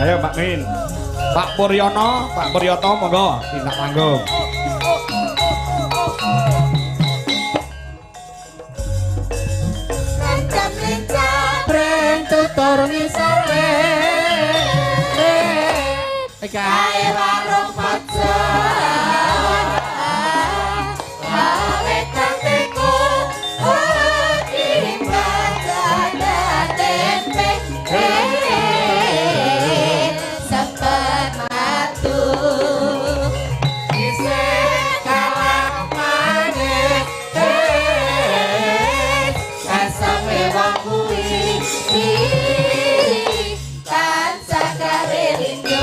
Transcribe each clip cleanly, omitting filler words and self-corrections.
Ayo Pak Min. Pak Puryono, Pak Puryoto monggo tindak panggung. Lincah breng tutur ngisor kae warung pojok gawe kantiku timbang dada tempe sempet matu isih kalah manis kasame wong kuwi tansah gawe lindung.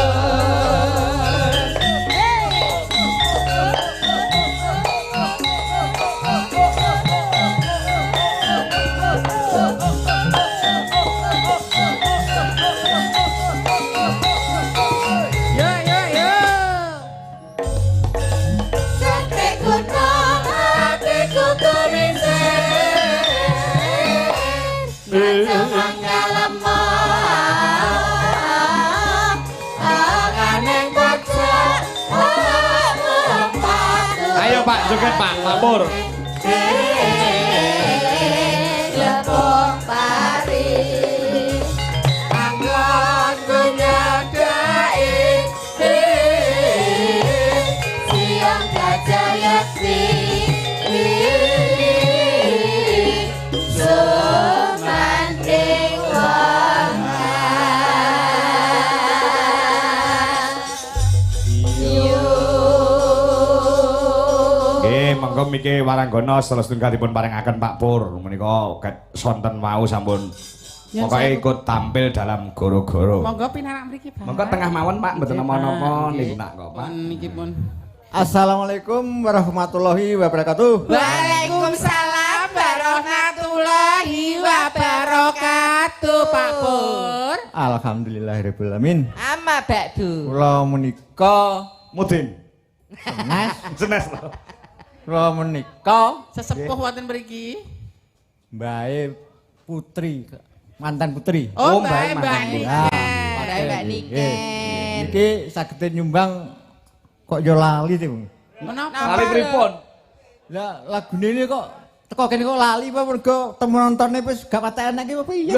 Ayo Pak, joget Pak, Pak Pur. Lepung pari anggon gunyadai siang gajah yakti sumanding Monggo miki waranggono selestunggalipun paringaken Pak Pur menika ket sonten wau sampun pokoke ikut tampil dalam goro-goro. Monggo pinarak mriki Pak. Monggo tengah mawon Pak mboten napa-napa niku kok Pak. Niki pun. Assalamualaikum warahmatullahi wabarakatuh. Waalaikumsalam warahmatullahi wabarakatuh Pak Pur. Alhamdulillahirabbil alamin. Amma ba'du. Kula menika Mudin. Mas, Jenes. kula menika Sesepuh wonten mriki. Mbae Putri, mantan putri. Oh, Mbak Mbak Ya, Niken. Mbak Niken. Niki saged nyumbang kok yo lali to. Menapa? Lali pripun? Lah lagune ini kok teko kene kok lali apa mergo temu nontone wis gak patek enak iki apa piye?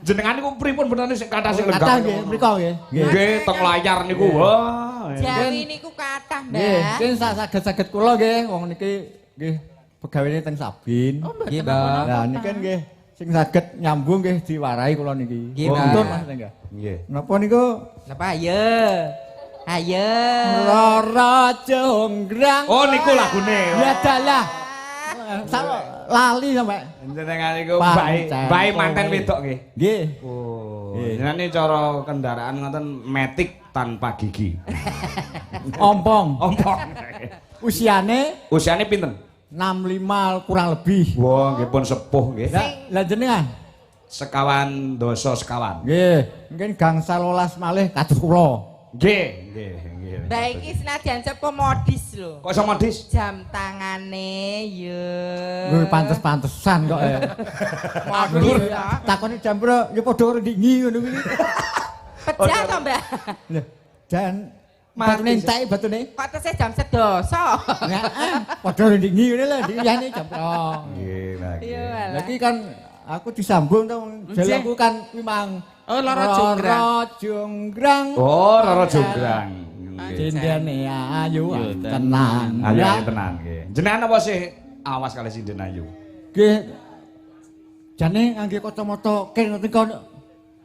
Jenengan niku pripun benane sing kathah sing Kathah lenggah? nggih, mriko nggih. Nggih, teng layar niku. Wah. Jawi niku kathah, Nggih, Mbak. sing saged-saged kula nggih, wong niki nggih pegawene teng Sabin. Oh, Nggih, mboten Lah niki nggih sing saged nyambung nggih diwarai kula niki. Nggih, Nuntun Mbak. Mas nggih. Nggih. Napa niku? Napa ayo? Ayo. Rara Jonggrang. Oh niku lagune. Ya dalah. Lali sampe. Jenengan niku Pancen. bae manten wedok nggih. Nggih. Oh. Nggih. Jenengan iki cara kendaraan ngoten metik tanpa gigi. Ompong. Ompong. Usiane Usiane pinten? 65 kurang lebih. Wah, nggih pun sepuh nggih. Lah jenengan? Sekawan dosa sekawan. Nggih, mungkin gangsal 12 malih kados kula. Nggih, nggih, nggih. Mbak iki senajan sepuh modis lho. Kok iso modis? Jam tangane yo. Lho pantes-pantesan kok ya. Modis. Takoni jam pira ya padha ndingi ngono kuwi. Pecah to, Mbak? Lah, dan batune entek batune. Kok tesih jam sedoso. Heeh, padha ndingi ngene lho, ndiyane jam pira. Nggih, lah. Iya, Lah alah. iki kan aku disambung to jalanku kan kuwi mang. Oh, Loro Jonggrang. Loro Jonggrang. Oh, Rara Jonggrang. Cendene ayu tenan. Ayo Ya, tenan nggih. Jenengan apa sih awas kali sinden ayu? nggih. Jane ngangge kacamata ken ngoten kon.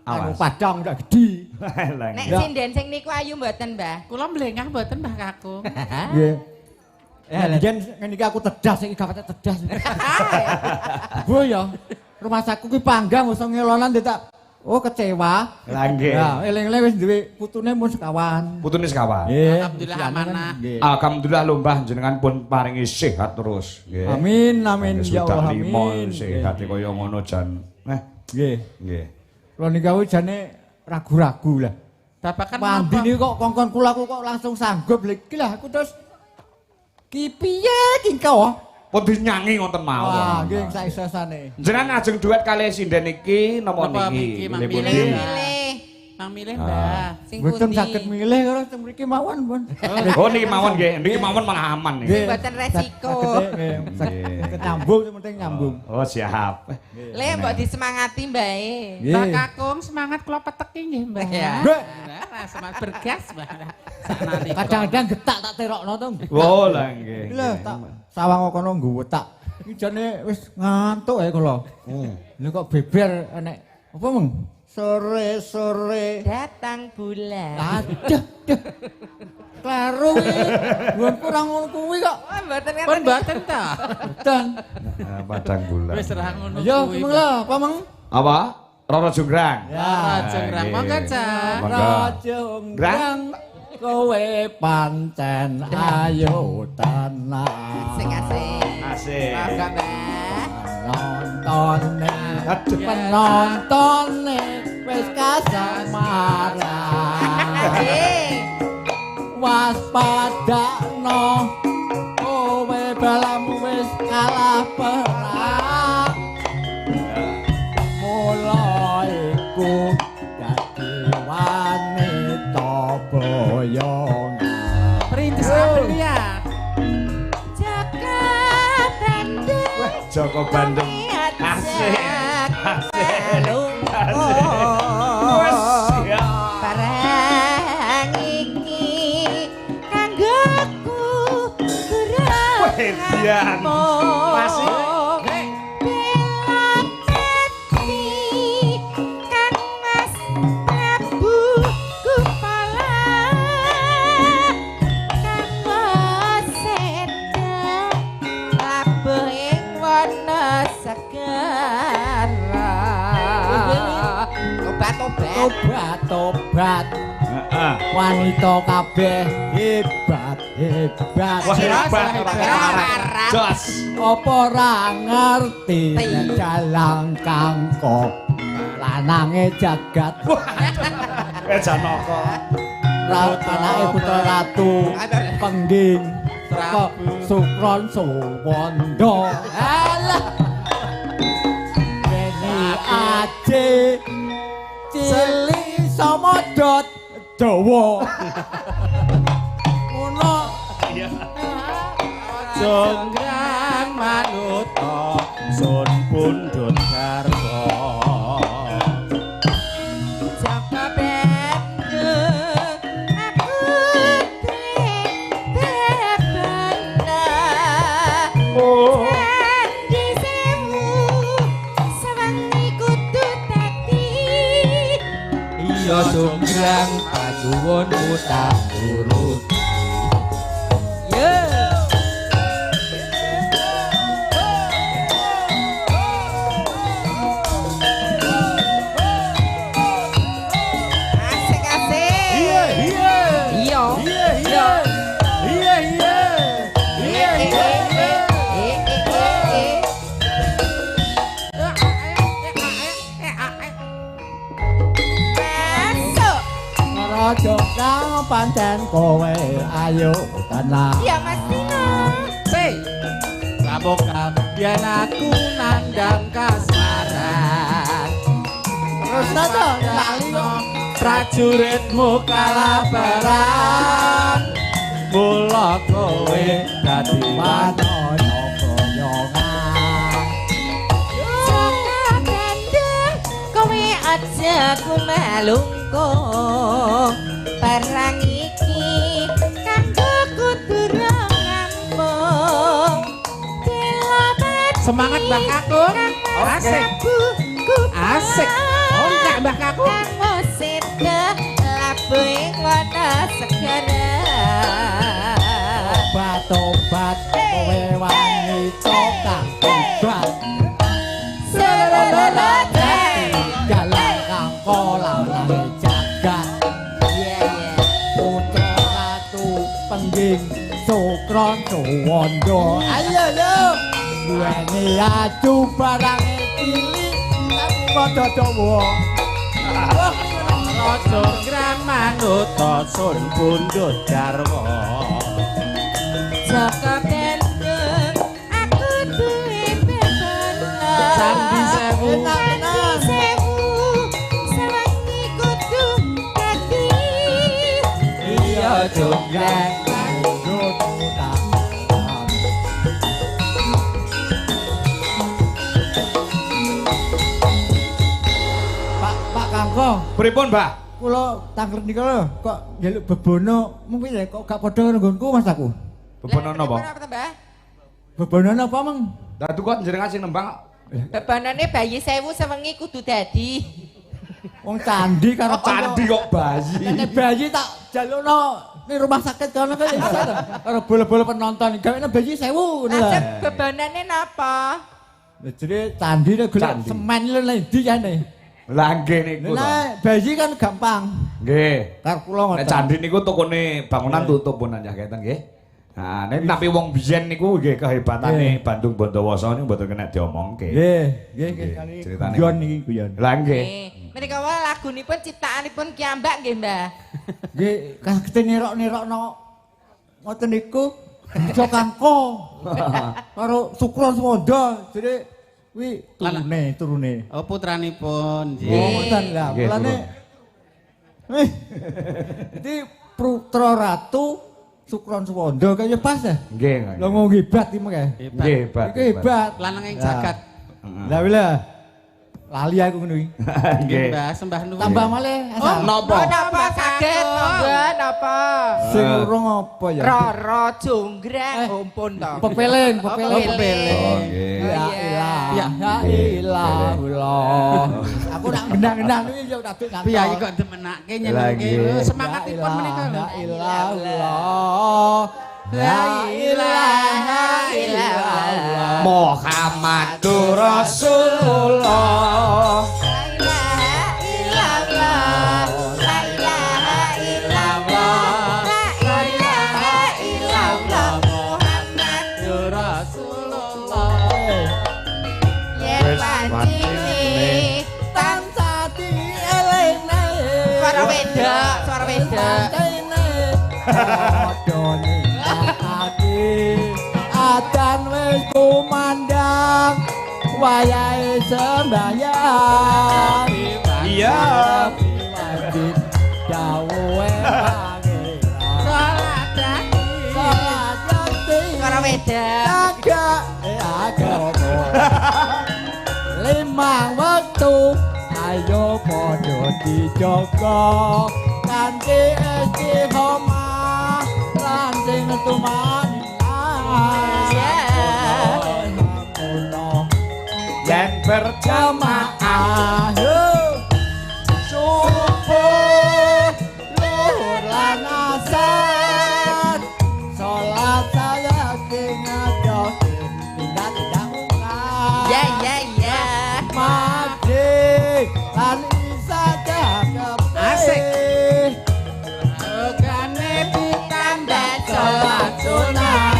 Anu Awas. padang ndak gedhi. Lah. Nek Ya. sinden sing niku ayu mboten, Mbah? Kula mlengah mboten, Mbah Kakung. Nggih. Jen ngene iki aku tedas iki gak patek tedas. Bu ya. Rumah saku ki panggang usah ngelonan tak. Oh kecewa. Lah nggih. Ya, eling-eling wis duwe putune mun sekawan. Putune sekawan. Nggih. Alhamdulillah usiane kan, amanah. nggih. Alhamdulillah lho Mbah jenengan pun paringi sehat terus nggih. Amin amin ya Sudah Allah limo amin. sehat kaya ngono jan. Nggih. Nggih. Kula niku jane ragu-ragu lah. Bapak kan Mandi napa? niku kok kongkon kula aku kok langsung sanggup lha iki lah aku terus ki piye ki kok. pun dinyangi ngoten Wah, mawon. nggih saisesane. Jenengan ajeng duet kalih sinden iki napa Napa niki? niki, Mang Milih Milih. pundi? Mang milih Mbah. Sing Mboten pundi? saged milih karo teng mriki mawon, Pun. Oh niki mawon nggih, niki mawon malah aman niki. Nggih. Mboten resiko. Saged nyambung, sing penting nyambung. Oh siap. Le mbok disemangati mbae. Nggih. Mbah Kakung semangat kula peteki nggih Mbah. Ya. Nggih. Nah, semangat bergas Mbah. Sanalika. Kadang-kadang getak tak terokno to. Oh lah nggih. Lho, tak sawang kono nggo wetak. Iki jane wis ngantuk ae kula. Lha kok beber enek apa meng? Sore-sore. Datang bulan. Aduh. Kleru iki. Nggon kurang ngono kuwi kok. Oh, mboten kan. Pun mboten ta. Dan Padang bulan. Wis ra ngono yo kuwi. meng lho, apa meng? Apa? Roro Jonggrang. Ya. Jengrang nggih. monggo Cak. Monggo. Rajonggrang kowe pancen ayo tenan. Sing asik. Asik. Monggo Mbah. Nontonne Aduh. penontonne wis kasamaran. Nggih. Waspadakno kowe balam wis kalah perang. Mula iku dadi wanita boyongan. Perintis Aprilia. Jaga bandeng. Joko Bandung. Asik. Wes siap. Barang iki kanggoku kurang. Wedian. Masih. Tobat Heeh. wanita kabeh hebat. Wah hebat Hebat. Jos. Apa ora ngerti nek dalang kangko lanange jagat. Janaka. Anake putra ratu pengging kok Sukron Suwanda. Alah. Beni aje cili samodot Jawa. Ngono. Jonggrang manuta sun pundhut garwa. Jaka bandeng aku bebana. Oh. Di sewu sewengi kudu dadi. Iya jonggrang paduwun tak urut. Asik-asik. Iya. Iya. Masuk. Raja kang pancen kowe ayo tenan. Ya Mas Dino. Sei. Saboka yen aku nandang kasmaran. Terus to lali kok. Prajuritmu kalah perang. Mula kowe dadi Wanaya boyongan. Jaka bandeng kowe aja kumalungkung. Perang iki kanggo kudu ngambung. Semangat Mbak Kakung. Asik. Asik. Oh enggak Mbak Kakung. Kamu sida labuh wana segara. Obat-obat kowe wanita kang obat. Selolote. Dalang kang kolange jagat. Putra ratu pengging Sukron Suwanda. Ayo yo. Duweni aju barange cilik tapi padha dawa. Jonggrang manuta sun pundhut garwa. Jaka bandeng aku jonggrang dangdut tak. Pak Kangkong, Pripun, Mbah? kula tanglet nika lho, kok njaluk bebono mung piye kok gak padha nggonku Mas aku. Bebono napa? Apa to, Mbah? Bebono apa meng? Lah kok jenengan sing nembang. Bebanane bayi 1000 sewengi kudu dadi. Wong candi karo Candi kok bayi. Nek bayi tak jalukno ning rumah sakit kono kan iso to. Karo bola-bola penonton gawene bayi 1000 ngono lho. Ajeng bebanane napa? Lah jere candi nek golek Candi. semen lho nek ndi jane. Lah nggih niku to. Nek bayi kan gampang. Nggih. Karo kula ngoten. Nek candi niku tokone bangunan tutup pun aja keten nggih. Nah, nek tapi wong biyen niku nggih kehebatane Bandung Bondowoso niku mboten kena diomongke. Nggih, nggih kali Ceritane. guyon niki guyon. Lah nggih. Menika wae lagunipun ciptaanipun Kiambak nggih, Mbah. Nggih, kagete nirok-nirokno ngoten niku Ijo Kangko karo Sukron Semondo jadi kuwi turune. Oh putranipun. Oh, ngoten lah. Nggih, Mulane Jadi Putra Ratu Sukron Semondo kaya pas ya. Nggih. Lah ngomong hebat iki mengke. Nggih, hebat. Iki hebat. Lanang ing jagat. Lah wila. Lali aku ngono iki. Nggih. Mbah sembah nuwun. Tambah malih asal. Napa? Napa kaget, monggo napa? Sing urung apa ya? Roro jonggrang umpun to. Pepeling, pepeling. pepeling. Oh, nggih. Ya ilah, ya ilah, Allah. Aku nak gendang-gendang iki yo tak ngantor. Piyayi kok demenake nyenengke. Lagi. Semangatipun menika. La ilaha illallah. La ilaha illallah. Muhammadur Rasulullah. La ilaha illallah. La ilaha illallah. Muhammadur Rasulullah. yen pancine Tansah dielingne. suara wedok, suara wedok. Adan wis kumandang wayahe sembahyang Iya. wajib dawuhe pangeran Salat dadi. salat dadi Suara wedok. agak agama limang wektu ayo padha dijaga kanthi istiqomah lan sing tumani Yen berjamaah subuh luhur lan asar salat saya ngadoke tindak mungkar Ya ya ya. maghrib lan isa cakep Asik. regane ditambah salat sunah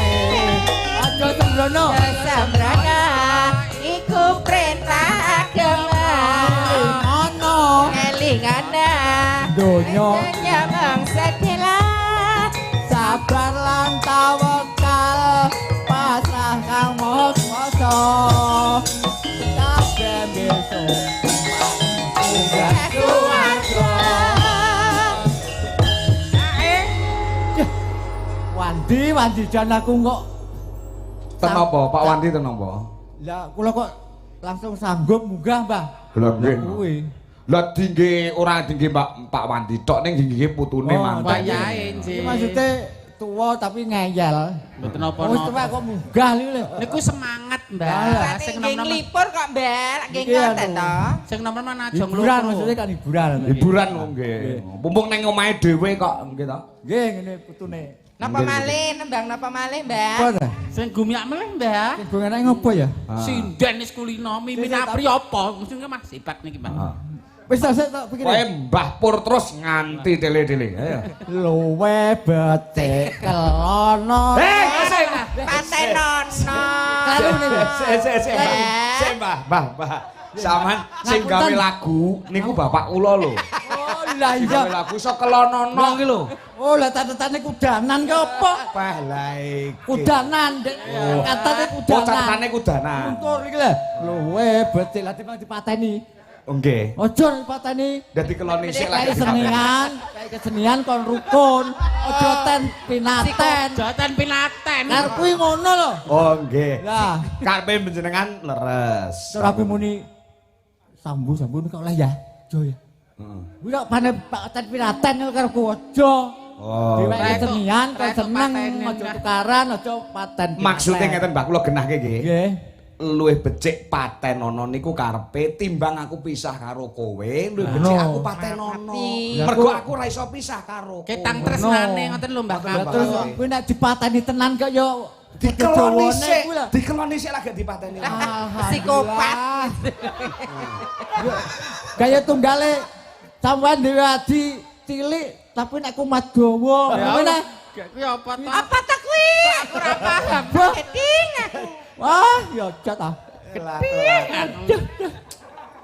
aja sembrono Sembrana iku perintah agama. ngono Elingana donya nyamang sedela. sabar lan tawakal pasrah kang maha kuwasa kabeh besok sudah kuwasa wandi jan aku kok Tenapa, Pak Wandi tenapa? lah kula kok langsung sanggup munggah Mbah Lha nggih. kuwi Lah dingge ora dingge Pak Wandi tok ning dingge putune Oh, mantan. Wayahe iki nggih. maksudnya tuwa tapi ngeyel Mboten wis napa-napa. tuwa kok munggah lho Niku semangat, Lah, Mbah. Sing Sing nom-nom nglipur kok, Mbak. Nggih Iki ngoten anu. to. sing nom-nom aja hiburan maksudnya kan hiburan Hiburan kok nggih. Mumpung ning omahe dhewe kok nggih to. nggih ngene putune Napa malih, nembang napa malih, Mbak? apa ta Sing gumiak meleh, Mbah. sing enake ngopo ya Sinden is kulino mimin apri apa? Mesti Mas sipat niki, Mbah. wis tak pikir Kowe Mbah Pur terus nganti tele-tele. Ayo. luwe becik kelono Sing. Pantai nono. Sing Mbah. Sampeyan sing gawe lagu niku bapak kula lho. oh lah Gawe iya lagu iso kelonono iki lho. oh lah catetane kudanan ki apa Pah lah iki. kudanan katane Oh, kudanan catetane kudanan. Muntur iki lho luwe becik lah timbang dipateni Nggih. Aja dipateni. Dadi keloni sik Kayak lagi. kesenian kon rukun. Aja ten pinaten. Joten pinaten. Karep kuwi ngono lho. Oh nggih. Lah, Karepe panjenengan leres. terus aku muni sambu kok oleh ya. Jo ya. Heeh. Kuwi kok pane ten pinaten karepku aja. Oh. Diwehi kesenian kok Reto seneng patenen aja lah. tukaran aja paten. Maksudnya ngeten Mbak kula genahke nggih. Nggih. Luwih becik patenono niku karepe timbang aku pisah karo kowe, luwih becik aku patenono. Ngerti. Mergo aku ora iso pisah karo kowe. Ketang tresnane ngoten lho Mbak Ngoten, Terus Mbak. kuwi nek dipateni tenan kok ya dikeloni sik, kuwi lho. dikeloni sik lagi dipateni. Psikopat. Gaya tunggale sampean dhewe adi cilik tapi nek kumat dawa. Ngene. kuwi apa to? Apa ta kuwi? Aku ora paham. Keting aku. Wah, ya jat ah.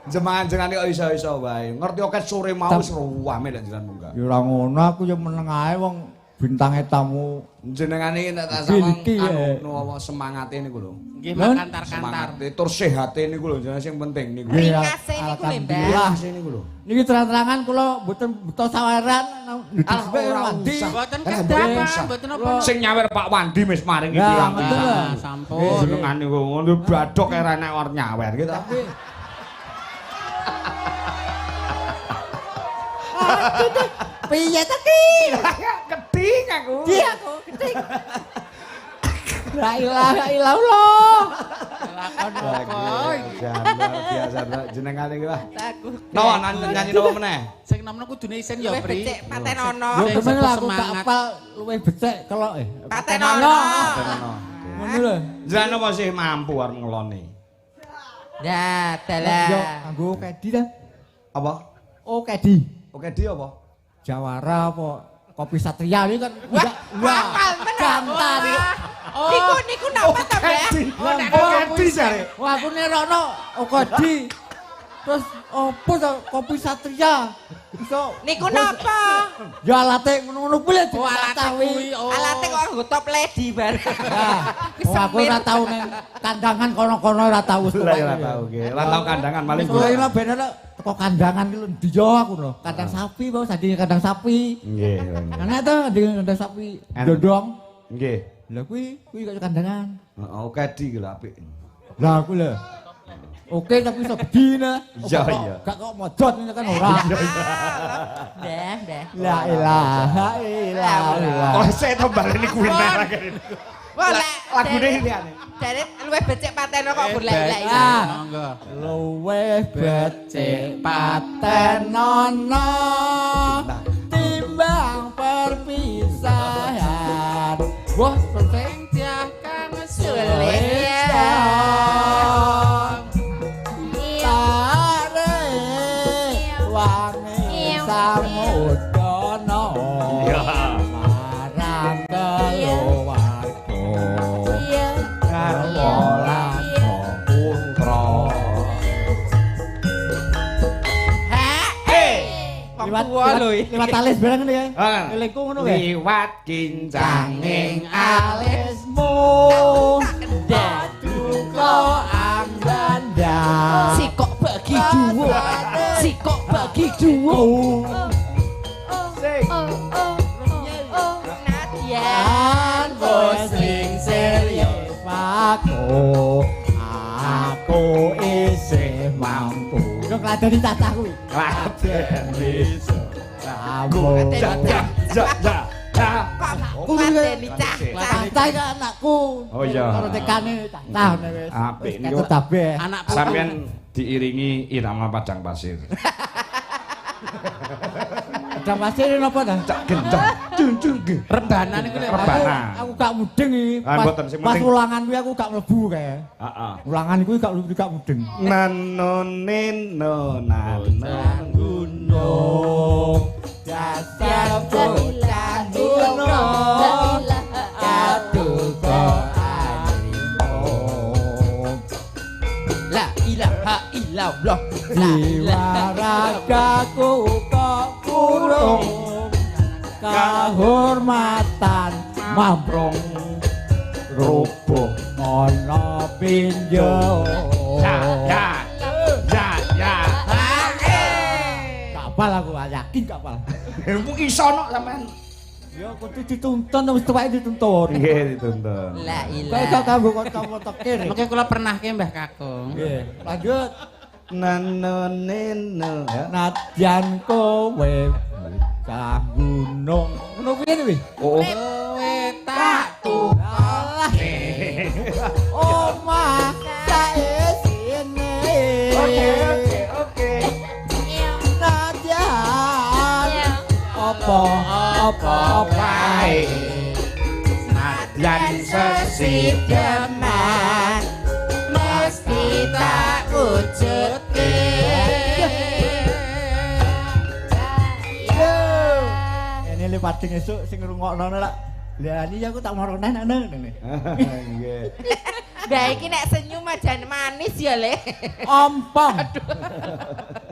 Jenengan kok iso-iso wae. Ngerti oke sore mau wis ruwame lek jenengan munggah. Ya ora ngono aku ya meneng ae wong bintange tamu. Jenengan iki nek tak sampeyan Iki, ya. anu semangate niku lho. Nggih kantar-kantar. Semangate tur sehate niku lho jenengan sing penting niku. Iya, Ringase niku lho, Mbak. alhamdulillah. Sini niku lho. Niki terang-terangan kula mboten buta saweran Ah, ora mandi. usah. Mboten Kan kedapan, usah. mboten apa. Sing nyawer Pak Wandi wis maringi Ya, pirang. betul lah. Ah, sampun. Jenengan niku ngono badhok era nek or nyawer gitu. Tapi piye ta ki? Keting aku. Ki aku keting. La ilaha illallah. Lakon apa iki? Biasa Mbak jenengan iki Pak. Aku. Napa nyanyi napa meneh? Sing nom-nom kudune isen ya, Luwih Pri. becik patenono. Yo Sing temen sepuh lah aku gak semangat. apal luwih becek kelok Patenono. Ngono lho. Jenengan napa sih mampu arep ngeloni? Nah, Yo dalah. nganggo kedi ta? Apa? Oh kedi. Oke dia apa? Jawara apa kopi Satria ini kan Wah, wah hafal tenan. jantan. Niku napa ta, Mbak? Oke jare. Wah aku nerokno oh kedi. Terus opo to kopi Satria? Iso Niku napa? ya alate ngono-ngono kuwi lho Oh, alate kuwi. Oh. Alate kok nggo top lady bareng. Oh aku ora tau ning kandangan kono-kono ora tau wis Lah ya ora tau nggih. Ora tau kandangan maling. Wis ora bener teko kandangan ki lho ndiyo aku lho. Kandang sapi bae sandinge kandang sapi. Nggih. Karena itu kandang sapi Enak. dodong. Nggih. Lah kuwi kaya kandangan. Heeh, oke di lho apik. Lah aku lho. Oke tapi iso begini. Iya, iya. Gak kok modot ini kan ora. Dah. La ilaha illallah. Oh, saya to baleni kuwi merah kene. Wah, lek Lagune liyane. Jare luwih becik pateno kok golek-golek. Ah. Monggo. Luweh becik patenono timbang perpisahan. Wah, penting Tiah kang Sulit ya. tarik wangi samudana marang keluarga kawolan putra. Liwat alis bareng ngene ya. Elingku ngono ya. Liwat kincanging Alismu duka angganda. Sikok bagi duwo. Sikok bagi duwo. Nadia. Kan sing serius aku isih mampu. Yo ngladeni tatah kuwi. Ngladeni kamu. Aku ngateni cah. Tatah iki anakku. Oh iya. Karo tekane tatah wis. Apik, Wis niku. kabeh. Anak putu. Sampeyan diiringi irama padang pasir. Padang pasir napa ta? Cak gendeng. Cung ge. Rebanan iku lho. Rebana. Aku gak mudeng iki. Ah, mboten, sing Pas penting- ulangan kuwi aku gak mlebu kae. Heeh. Ulangan kuwi gak mudeng. Nanoneno nanon Gunung dasar bocah gunung kaduga animum La ilaha illallah. jiwa ragaku kok kurung kehormatan mamprong rubuh ana pinjo ya. apal aku, yakin gak apal. Ilmu iso nok sampean. Ya kudu dituntun wis tuwek dituntun. Nggih dituntun. La Kok ilah. kanggo kanca kiri. Mengke kula pernah ke Mbah Kakung. Nggih, lanjut. Nanoneno ya. Nadyan kowe cah gunung. Ngono kuwi wi. Oh. Kowe tak tukang. Omah saesine. Oke. Nadyan apa bae. Nadyan Sesideman mesti tak wujudke. Ini le pating esuk sing ngrungokno lak. Lah iki aku tak marone nang ngene. Nggih. Lah iki nek senyum aja manis ya, Le. Ompong.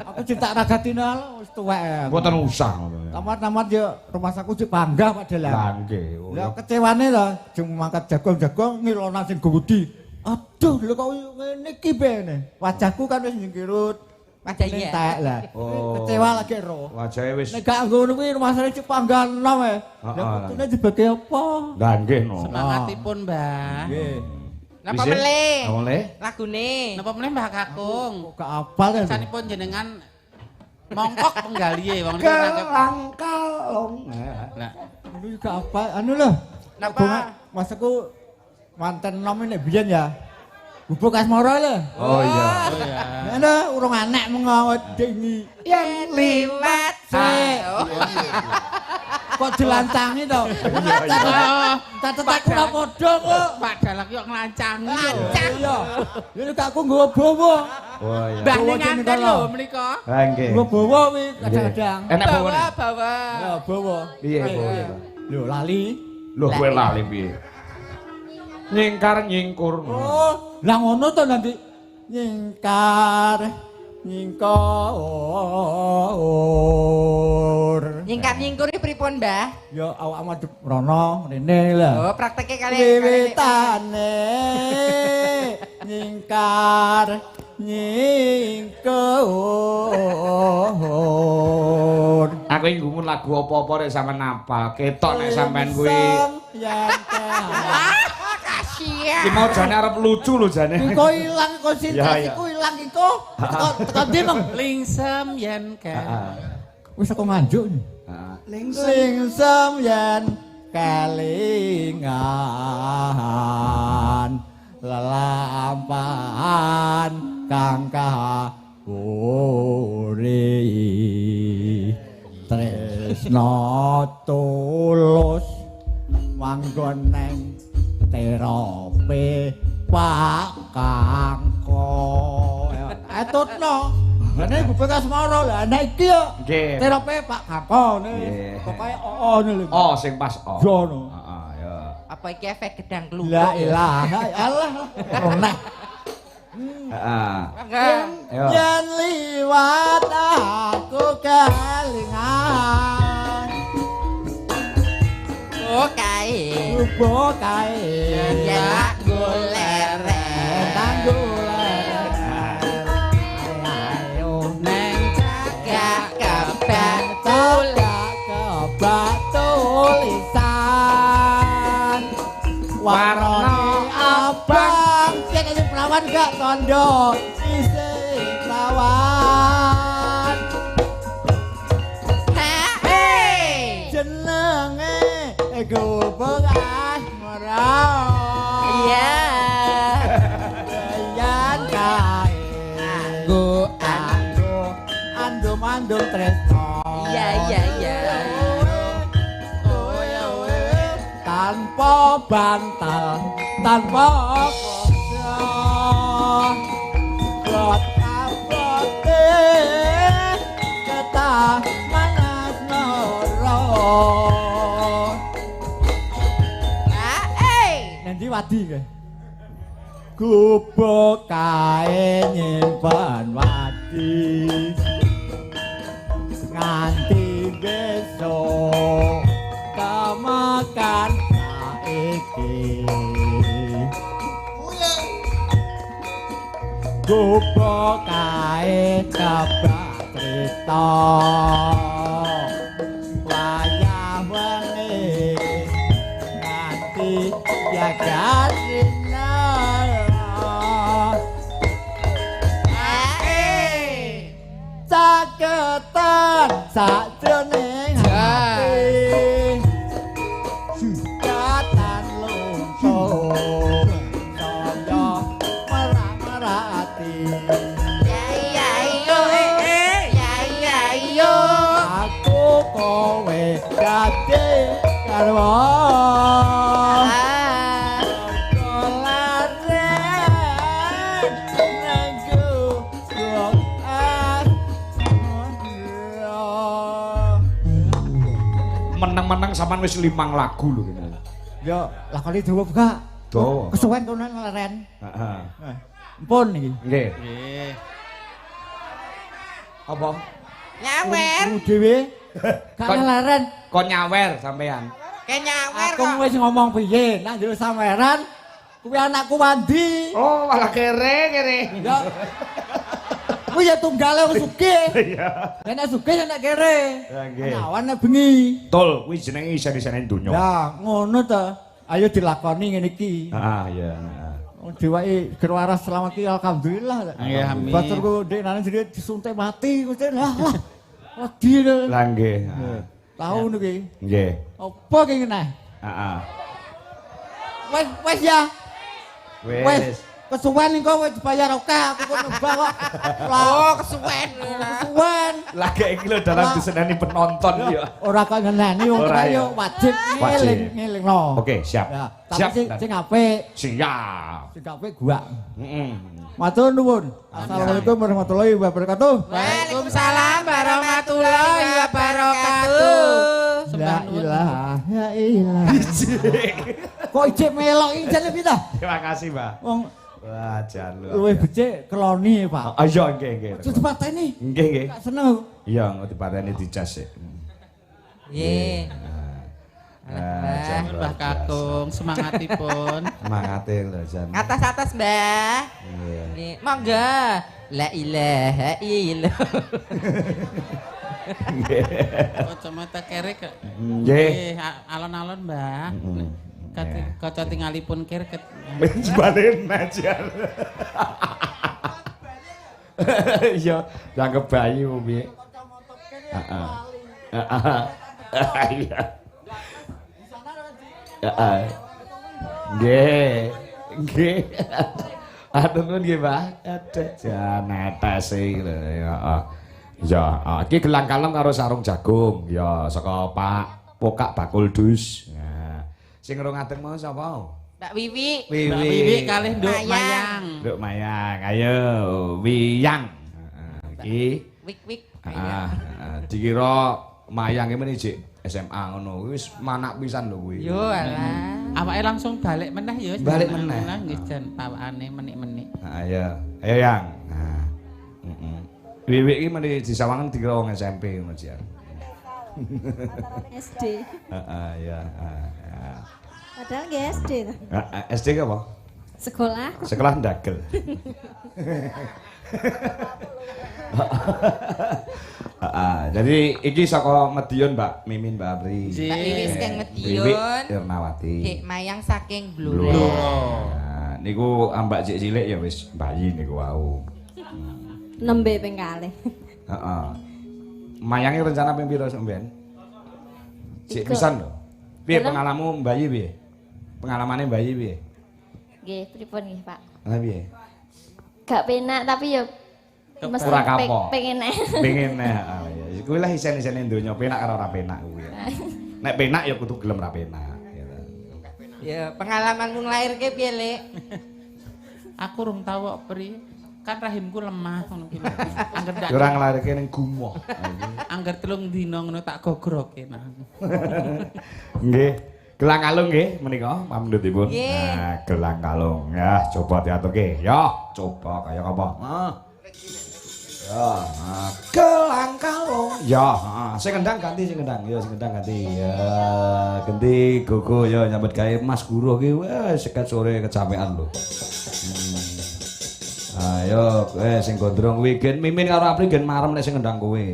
Aku cinta ragatina wis tuwek. Mboten usah. Tamat-tamat yo rumah saku cek bangga padahal. Lah nggih. Lah kecewane to, jeng mangkat jagung-jagung ngilona sing gudi. Aduh, lho kok ngene iki bene. Wajahku kan wis nyengkirut. Wajah iya. Entek lah. Oh. Kecewa lagi ro. Wajahe wis. Nek gak ngono kuwi rumah sakit cek bangga enom e. Lah kutune dibagi apa? Lah nggih no. Semangatipun, Mbah. Nggih. Napa Bisa? meleh? Napa meleh? Lagune. Napa meneh Mbah Kakung? Kok gak apal ya? Sanipun jenengan mongkok penggalihe wong niku nangkep. Kelangkalong. Lah, Anu gak apal. Anu lho. Napa? Masaku manten nom nek biyen ya. Bubuk asmara lho. Oh iya. oh ya. Ana urung anak mengawet dingi. Yang liwat. Ah. Kok dilancangi to? Oh, Catet aku ora padha kok. padahal aku yo nglancangi lho. Lancang. Iya. Ini gak aku nggawa bawa. Oh iya. Mbah Bawa ning jeneng nganten lho kono. menika. Lah nggih. Nggawa bawa wi kadang-kadang. Enak bawa. Bawa. Ya bawa. Piye bawa? Lho lali. Lho kowe lali piye? Nyingkar nyingkur. Oh, lah ngono to nanti nyingkar nyingkor. Nyingkat-nyingkuri pripun, Mbah? Ya awak madhep rono rene lah. Oh, prakteke kali Wiwitane nyingkar nyingkor. Aku iki ngumun lagu apa-apa rek sampean apal. Ketok nek sampean kuwi. Kasihan. Ki mau jane arep lucu lho jane. Iko ilang Ya, konsentrasiku ilang iko. Tekan ndi mong? Lingsem yen ka. Wis aku nganjuk. Lingsem yen kelingan lelampahan kang kahuri tresno tulus manggon neng terope Pak Kangko. Etutno. Lah nek bubuk asmara lah nek iki yo Nggih. terope Pak Kangko ne. Nggih. Pokoke oo ne lho. Oh sing pas oh. Yo no. Heeh ya. Apa iki efek gedang kluthuk? La ilaha Allah. Roneh. Heeh. Yo. Yen liwat aku kelingan. Oh, kae. Ubo kae. Ya golek. Nang golek. Ayo Neng Gak kebak tulak kebak tulisan warna abang cek aja perawan gak tondo isi perawan Hei. jenenge gubuk asmara Iya. Bayan kae Nggo andum tresno Iya, iya, iya. tanpa bantal tanpa kosa buat abote kata manas noro nanti wadi ke gubuk kae nyimpen wadi nganti besok kamakan saiki gubuk kae kabak cerita to wayah wengi nganti jagat rina caketan sajroning ati sujatan lungsuh saya merah-merah ati aku kowe dadi karwa menang-menang sampean wis 5 lagu lho kene. Ya, lah kali dawa gak? Dawa. Kesuwen kono leren. Heeh. Ampun iki. Nggih. Nggih. Apa? Nyawer. Dhewe. Gak leren. Kon nyawer sampean. Ke nyawer Aku kok. wis ngomong piye, nang jero saweran kuwi anakku Wandi. Oh, malah kere. Ya. Kuwi ya tunggale wong sugih. Iya. Nek sugih ya nek kere. Ya nggih. Nawane bengi. Tul, kuwi jenenge isan-isanen donya. Ya, ngono ta. Ayo dilakoni ngene iki. Heeh, iya. Wong dewake gerwaras selamat iki alhamdulillah. Nggih, amin. Baturku ndek nang jadi disuntik mati mesti lah. Wedi lho. Lah nggih. Tahu niki. Nggih. Apa ki ngene? Heeh. Wes ya. Wis. Kesuwen engko wis dibayar oke aku kok nembak kok. Oh, kesuwen. Kesuwen. Lah kayak iki lho dalam diseneni penonton ya. Ora kok ngenani wong Ora, kaya ya. wajib Wajib. ngelingno. Oke, siap. Ya, Siap. tapi sing apik, Siap. sing apik gua. Heeh. Matur nuwun. Assalamualaikum warahmatullahi wabarakatuh. Waalaikumsalam warahmatullahi wabarakatuh. La ilaha illallah. Kok ijek melok iki jane pita? Terima kasih, Mbak. Wong Wah, jan lu. luwih becik keloni, Pak. Oh iya, nggih. Aja dipateni. Nggih, nggih. Gak seneng. Iya, ngerti pateni dicas sik. Nggih. Mbah Kakung semangatipun. Semangate lho, jan. Atas-atas, Mbah. Iya. Nggih, monggo. La ilaha illallah. Nggih. Kacamata kere kok. Nggih. Alon-alon, Mbah. Iya. Kaca tingalipun kere ket. Wis balen aja. Iya, dianggap bayi mu piye? Heeh. Heeh. Iya. Heeh. Nggih. Nggih. Atur nuwun nggih, Pak. Aduh, jan netes iki lho. Heeh. Ya, iki gelang kalem karo sarung jagung. Ya, saka Pak Pokak Bakul Dus. Nah, sing ngrung adeng mau sapa? Mbak Wiwi. Mbak Wiwi kalih Nduk Mayang. Mayang. Nduk Mayang, ayo Wiyang. Iki Wik-wik. dikira Mayang iki meneh Jik SMA ngono. Wis manak pisan lho kuwi. Yo alah. Awake langsung balik meneh ya. Balik meneh. Nggih jan pawakane menik-menik. Ayo. Ayo Yang. Nah. Heeh. Wiwi iki meneh disawangen dikira wong SMP ngono Jik. SD. Heeh, ya. Padahal nggak SD. tuh. SD ki apa? Sekolah. Sekolah ndagel. Jadi iki saka Medion Mbak Mimin Mbak Apri. Mbak Wiwi saking Wiwi Medion. Irnawati. Dek Mayang saking Blora. Nah, niku ambak cek cilik ya wis bayi niku wau. Nembe ping kalih. Heeh. Mayange rencana ping pira sampean? Cek Iku. pisan lho. Piye Dalam- pengalamanmu bayi piye? Pengalamane bayi piye? Nggih, pripun nggih, Pak? Lah piye? Gak penak tapi ya mesti Ora kapok. pengen Pengen heeh ya. Kuwi lah isen-isene donya penak karo ora penak kuwi. Nek penak ya kudu gelem ra penak. gitu. Ya, pengalamanmu nglairke piye, Lek? Aku rung tau kok pri. Kan rahimku lemah ngono ki. Angger dak Ora nglareke ning gumoh. angger 3 dina ngono tak gogroke nah. Nggih. Gelang kalung nggih menika pamundhutipun. Nggih. Nah, gelang kalung. Ya, coba diaturke. Ya, coba kaya apa? Ya, gelang kalung. Ya, sing kendang ganti sing kendang. Ya, sing kendang ganti. Ya, ganti gogo ya nyambut gawe Mas Guru ki wis seket sore kecapean lho. Ayo kowe sing gondrong kuwi gen Mimin karo Apri gen marem nek sing ngendang kowe.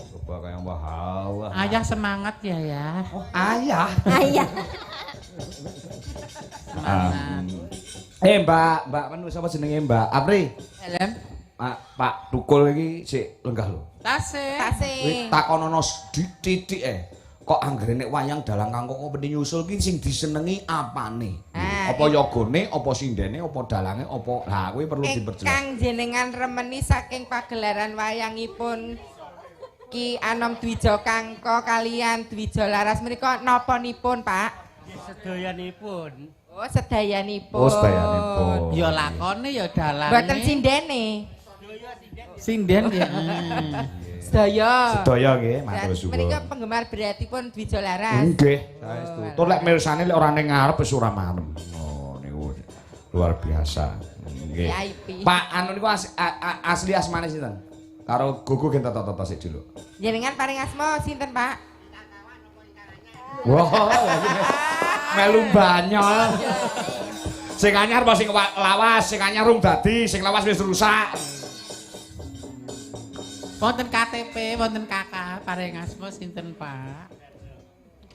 Coba kaya mbah hawa. Ayah semangat ya ya. Oh, ayah. Ayah. Mbak men sapa jenenge Mbak Apri? Helm. Pak Tukul iki sik lenggah lho. Tasik. Kuwi takonono titik kok anggere nek wayang dalang kangkung kok nyusul ki sing disenengi apane? Apa yogane, apa sindene, apa dalange, apa ha kuwi perlu diperjelas. Kang jenengan remeni saking pagelaran wayangipun Ki Anom Dwija Kangko kalian Dwija Laras menika napanipun, Pak? Sedayanipun. Oh, sedayanipun. Oh, sedayanipun. Ya lakone ya dalane. Mboten sindene. Sinden ya. Sedaya. Sedaya nggih, matur suwun. Menika penggemar beratipun Dwija Laras. Nggih, saestu. Tur lek mirsane lek ora ning ngarep wis ora manem. Oh, niku luar biasa. Nggih. VIP. Pak anu niku asli asmane sinten? Karo Gugu gen toto-toto sik dulu. Jenengan paring asma sinten, Pak? Wah, melu banyol. Sing anyar apa sing lawas, sing anyar rung dadi, sing lawas wis rusak. Wonten KTP, wonten KK, paring asma sinten, Pak?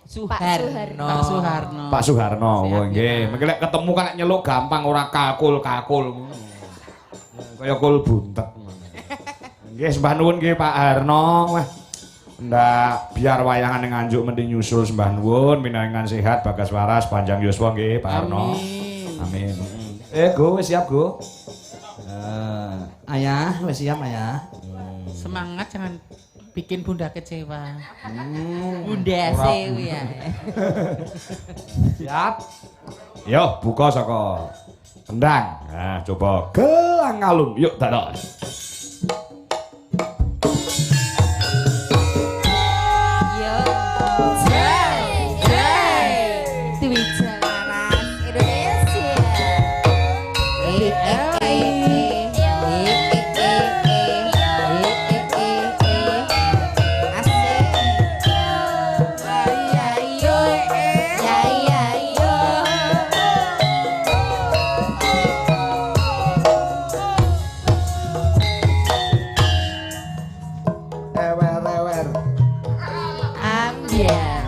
Suharno. Pak Suharno. Pak Suharno, Siap, nggih. ya. Mengki lek ketemu kan nek nyeluk gampang ora kakul-kakul. Kaya kul buntet. Nggih, sembah nuwun nggih Pak Harno. Wah. Ndak biar wayangan ning Nganjuk mending nyusul sembah nuwun minangan sehat bagas waras panjang yuswa nggih Pak Harno. Amin. Amin. Go wis siap, Go. Ayah, wis siap, Ayah. Semangat jangan bikin bunda kecewa. Bunda sewi ya. Siap. Yo, buka saka kendang. Nah, coba gelang alun. Yuk, dadok. Yo. Jai. Dwija Laras Indonesia. Ewer-ewer. Ambiar.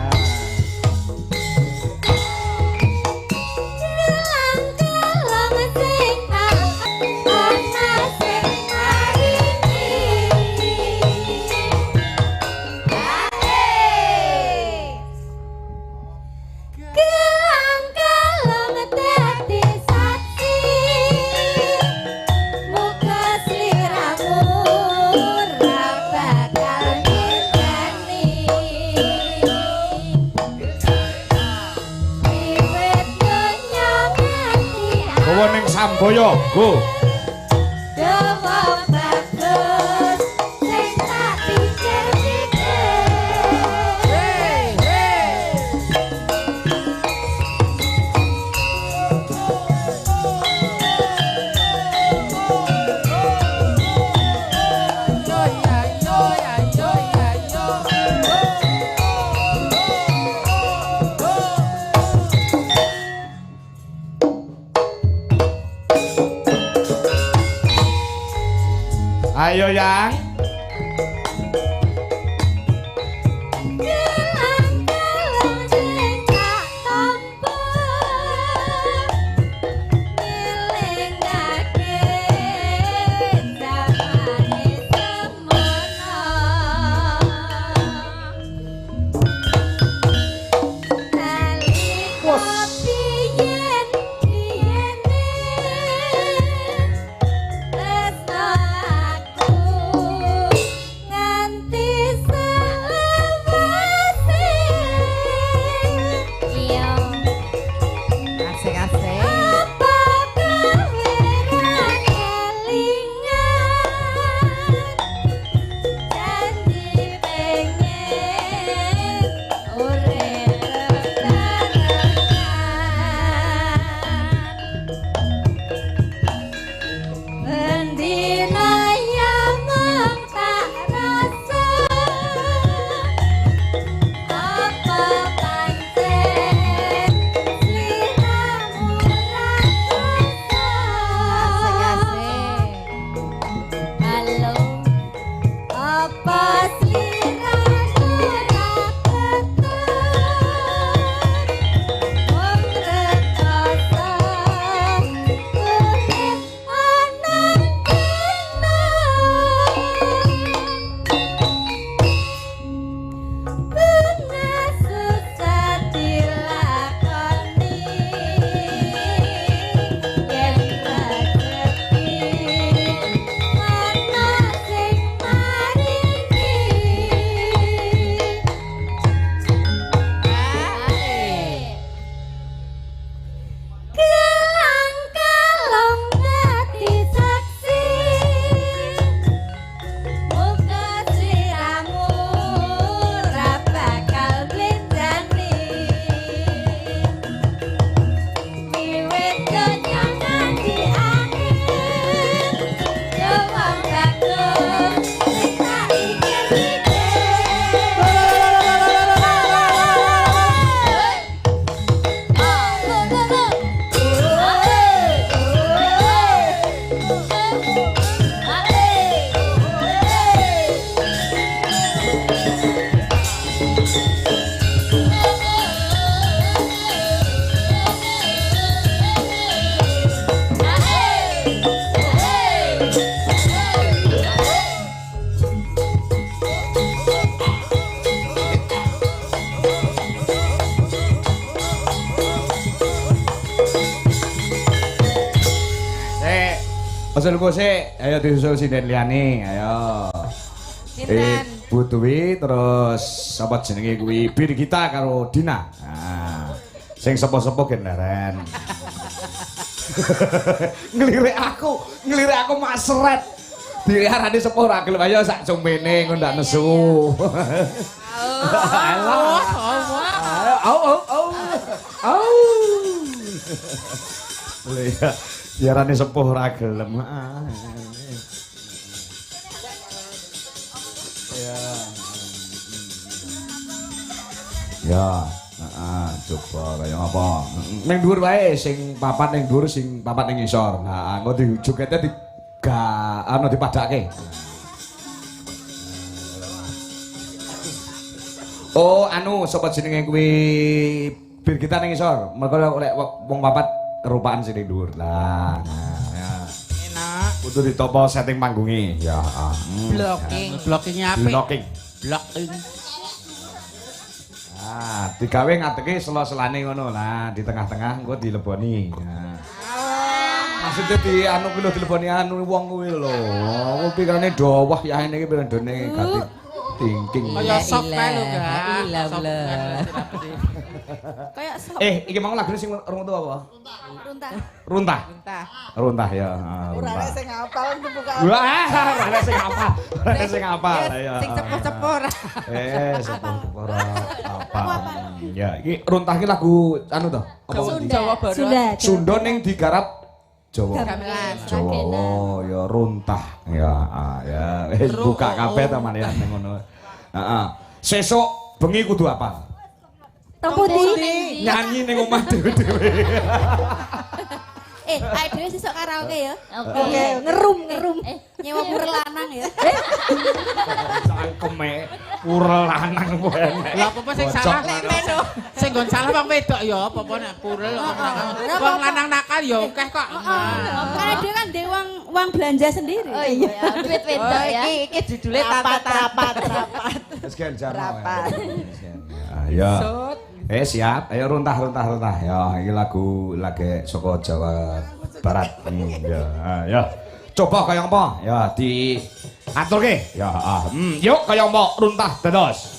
Gowo ning Samboyo, Go. Ayo yang. Usul sik, ayo disusul sinden liyane, ayo. Sinten? Bu Dwi terus sapa jenenge kuwi Birgita karo Dina. Nah, sing sepo-sepo gendaren. Ngelirik aku masret. Diarani sepuh ra gelem ayo sak cumpene ngono ndak nesu. Alah. Au. Iya, diarani sepuh ra gelem. Ya, coba kaya apa? Ning dhuwur wae sing papat ning dhuwur, sing papat ning ngisor. Nah, engko dijogete dipadake. Oh, sapa jenenge kuwi Birgita ning ngisor. Mergo lek wong papat kerupaan sing ning dhuwur. Lah, ya. Enak. Kudu ditopo setting panggunge. Ya, Blockingnya apik. Blocking. Digawe ngadeke sela-selane ngono lah, di tengah-tengah engko dileboni. Nah. Maksudnya di kuwi lho dileboni wong kuwi lho. Ku pikirane dawah ya ini iki pirendone gati thinking. Kaya sok kae lho, Kak. Kayak sok. Iki mau lagune sing runtuh apa? Runtah. Runtah ya. Ora sing hafal bukan. Wah, ora sing hafal. Ora sing hafal ya. Sing cepo-cepo. Cepo-cepo apa? Ya, iki runtah iki lagu to? Jawa Barat. Sunda ning digarap Jawa. Gamelan. Jawa. Oh, ya runtah. Ya, ya. Buka kabeh ta maneh ning ngono. Heeh. Sesuk bengi kudu apa? Temputi. Nyanyi ning omah dhewe-dhewe. Ayo dhewe sesuk karaoke ya. Oke. Ngerum. Nyewa pura lanang ya. Cangkeme pura lanang wae. Lah apa sing salah? Sing nggon salah wong wedok ya apa nek purel wong lanang nakal ya akeh kok. Karena dia kan dhewe uang belanja sendiri. Oh iya, duit wedok ya. Iki judule rapat. Wis gen jan. Ya. Siap. Ayo runtah. Ya, iki lagu lagi saka Jawa Barat. Ya. Ya. Coba kaya apa? Ya diaturke. Ya. Yuk kaya apa runtah dados.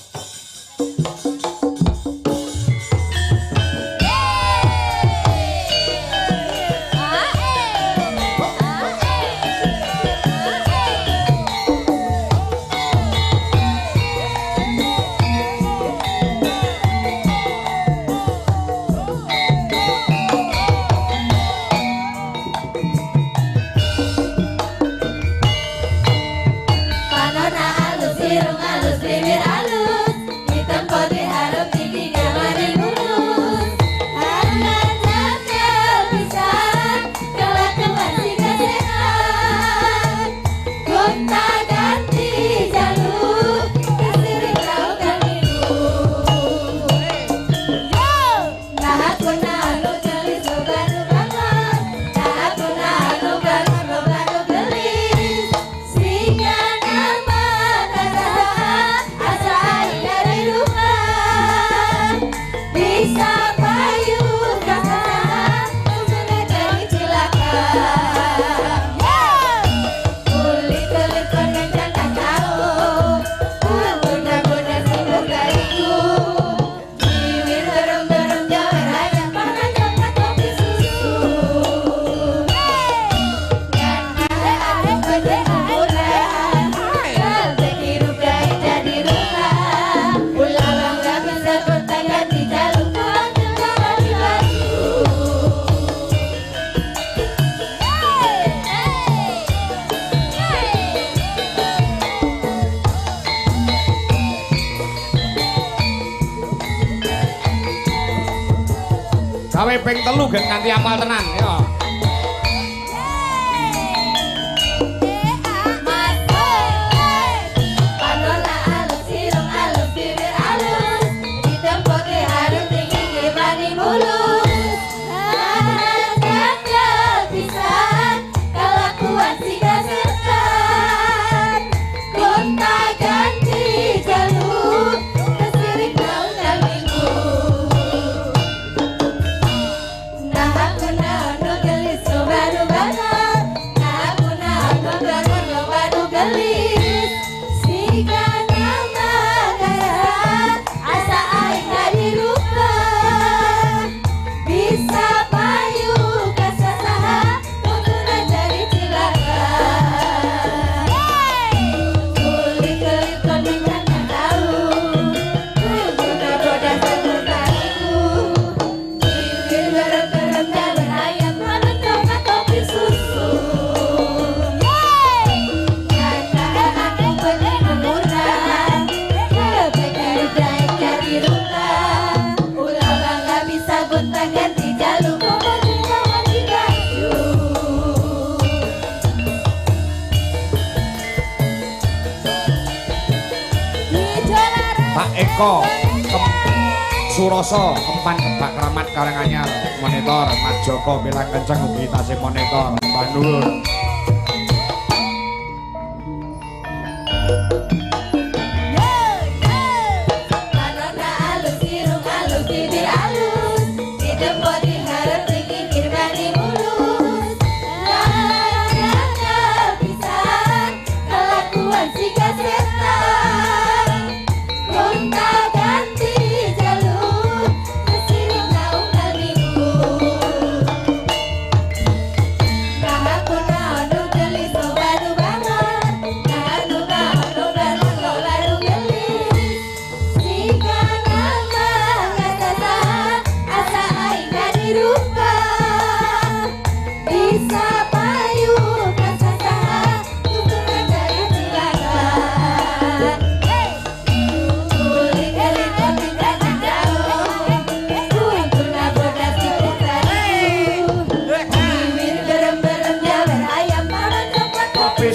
Gawe ping 3 gen nganti apal tenan ya. Nah, aku Pak Eko Suroso Kempan Kebak Kramat Karanganyar monitor Mas Joko bilang kenceng ugi tasih monitor Bandul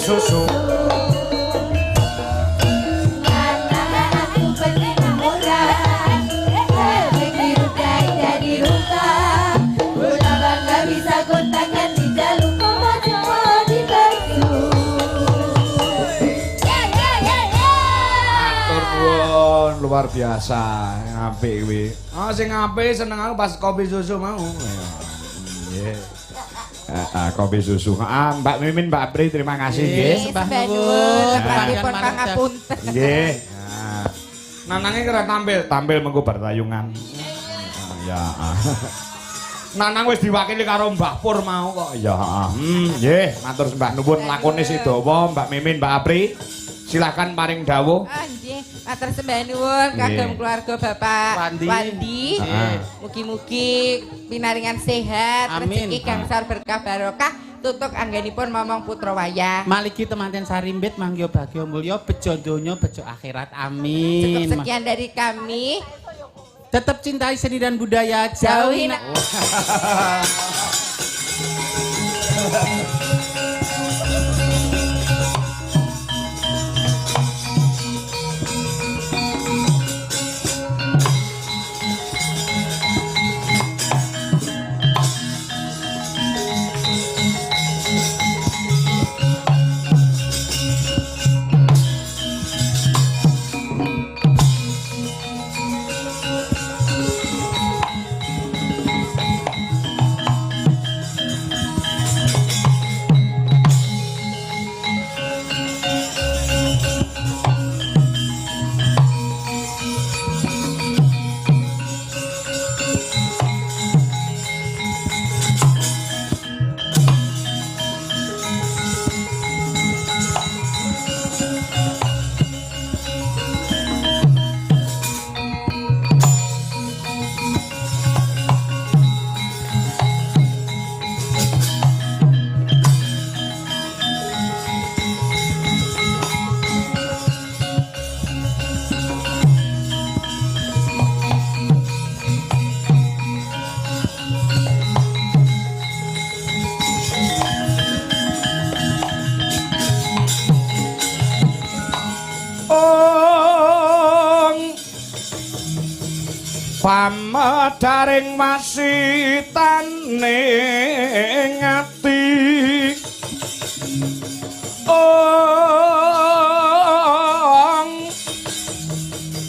susu luar biasa apik kuwi. Oh sing apik seneng aku pas kopi susu mau. Nggih. Kopi susu. Mbak Mimin, Mbak Apri, terima kasih nggih. Sembah nuwun, pripun pangapunten. Nggih. Nanange kira tampil mengko bertayungan. Ya. Nanang wis diwakili karo Mbah Pur mau kok. Ya, nggih, matur sembah nuwun lakone Sidawa, Mbak Mimin, Mbak Apri. Silakan paring dawuh. Nggih, matur sembah nuwun kagem keluarga Bapak Wandi. Mugi-mugi pinaringan sehat, rezeki gangsal berkah barokah, tutuk anggenipun momong putra wayah. Maliki temanten sarimbit manggya bagya mulya bejo donya bejo akhirat. Amin. Cukup sekian dari kami. Tetap cintai seni dan budaya, jauhi pamadaring wasitane ngati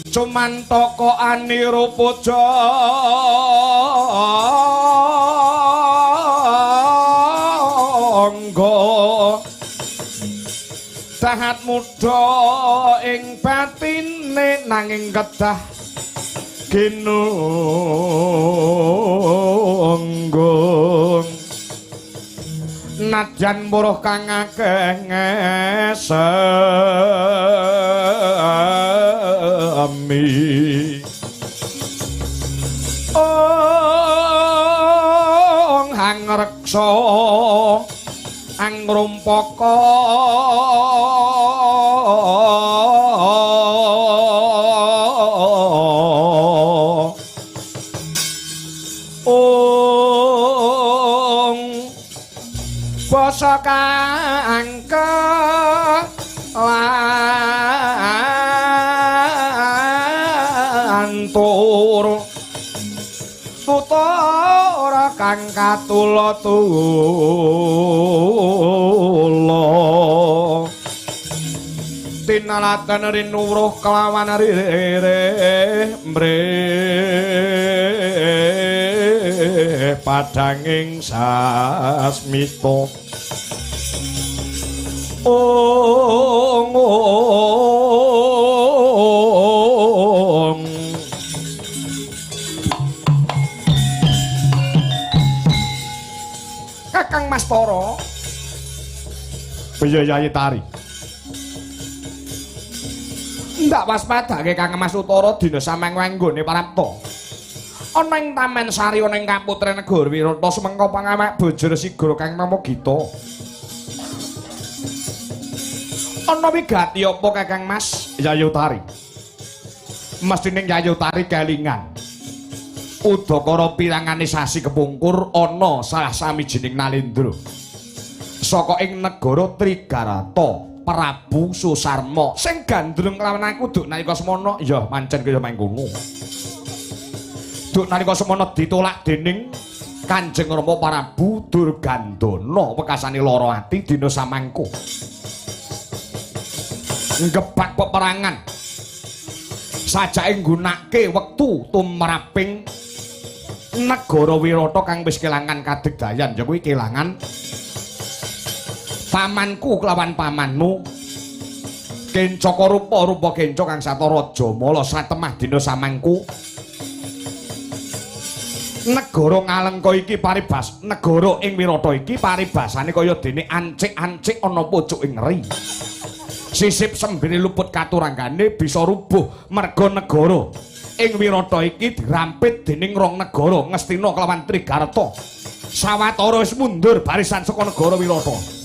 cuman toko anirupuja dahat muda ing batine nanging kedah ginunggung nadyan muruh kang akeh ngesemi hangreksa angrumpaka basa kang kelangan tur tutura kang katula-tula tinalatan rinuruh kelawan ririh mrih padanging sasmita Kakang Mas Tara Yayi Tari ndak waspadake Kakang Mas Utara dina sameng wanggone Prapta ana ing Taman Sari ana ing Kaputre Negara Wirata semengko pangamak bojo Resigara kang nama Gita ana wigati apa Kakang Mas Yayi Tari mestine Yayi Tari kelingan udakara pirangane sasi kepungkur ana salah samijining nalendra saka ing negara Trigarata Prabu Susarma sing gandrung kelawan aku duk nalika semana ya pancen kaya mangkono duk nalika semana ditolak dening Kanjeng Rama Prabu Durgandana wekasane lara ati dina samangko ngebak peperangan sajake nggunakake wektu tumraping negara Wirata kang wis kelangan kadegdayan ya kuwi kelangan pamanku kelawan pamanmu Kencaka rupa Kenca kang sata raja mala satemah dina samangku negara Ngalengka iki paribas negara ing Wirata iki paribasane kaya dene ancik-ancik ana pucuking ri sisip sembene luput katuranggane bisa rubuh merga negara ing Wirata iki dirampit dening rong negara Ngastina kelawan Trigarata sawetara wis mundur barisan saka negara Wirata